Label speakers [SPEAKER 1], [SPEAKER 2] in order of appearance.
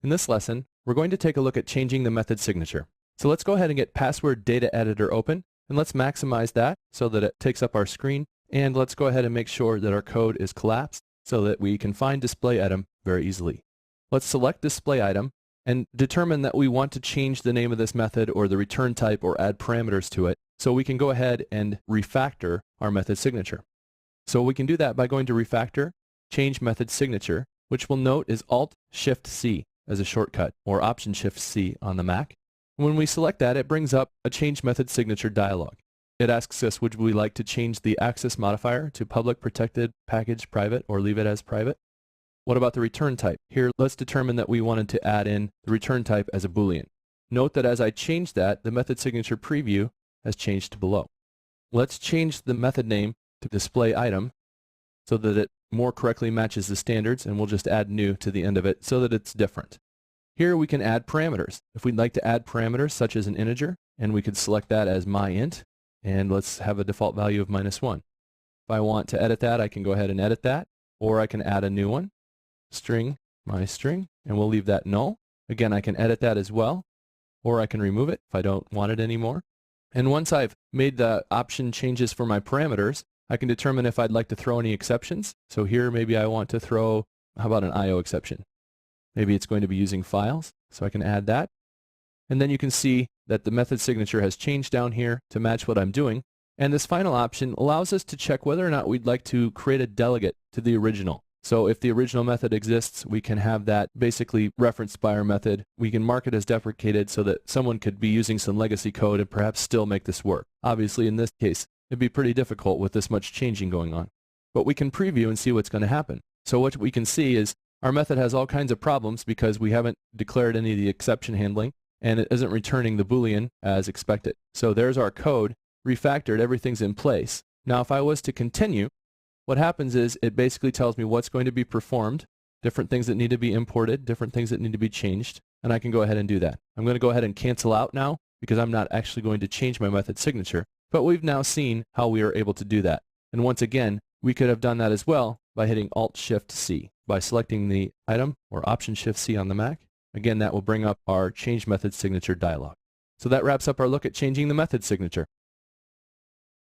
[SPEAKER 1] In this lesson, we're going to take a look at changing the method signature. So let's go ahead and get Password Data Editor open, and let's maximize that so that it takes up our screen, and let's go ahead and make sure that our code is collapsed so that we can find display item very easily. Let's select display item and determine that we want to change the name of this method or the return type or add parameters to it, so we can go ahead and refactor our method signature. So we can do that by going to Refactor, Change Method Signature, which we'll note is Alt-Shift-C as a shortcut, or Option-Shift-C on the Mac. When we select that, it brings up a Change Method Signature dialog. It asks us, would we like to change the access modifier to public, protected, package, private, or leave it as private? What about the return type? Here, let's determine that we wanted to add in the return type as a Boolean. Note that as I change that, the method signature preview has changed to below. Let's change the method name to display item so that it more correctly matches the standards, and we'll just add new to the end of it so that it's different. Here we can add parameters. If we'd like to add parameters such as an integer, and we could select that as myInt, and let's have a default value of -1. If I want to edit that, I can go ahead and edit that, or I can add a new one, string, myString, and we'll leave that null. Again, I can edit that as well, or I can remove it if I don't want it anymore. And once I've made the option changes for my parameters, I can determine if I'd like to throw any exceptions. So here maybe I want to throw, how about an IO exception? Maybe it's going to be using files, so I can add that. And then you can see that the method signature has changed down here to match what I'm doing. And this final option allows us to check whether or not we'd like to create a delegate to the original. So if the original method exists, we can have that basically referenced by our method. We can mark it as deprecated so that someone could be using some legacy code and perhaps still make this work. Obviously, in this case, it'd be pretty difficult with this much changing going on. But we can preview and see what's going to happen. So what we can see is our method has all kinds of problems because we haven't declared any of the exception handling, and it isn't returning the Boolean as expected. So there's our code, refactored, everything's in place. Now if I was to continue, what happens is it basically tells me what's going to be performed, different things that need to be imported, different things that need to be changed, and I can go ahead and do that. I'm going to go ahead and cancel out now because I'm not actually going to change my method signature, but we've now seen how we are able to do that. And once again, we could have done that as well by hitting Alt-Shift-C, by selecting the item or Option-Shift-C on the Mac. Again, that will bring up our Change Method Signature dialog. So that wraps up our look at changing the method signature.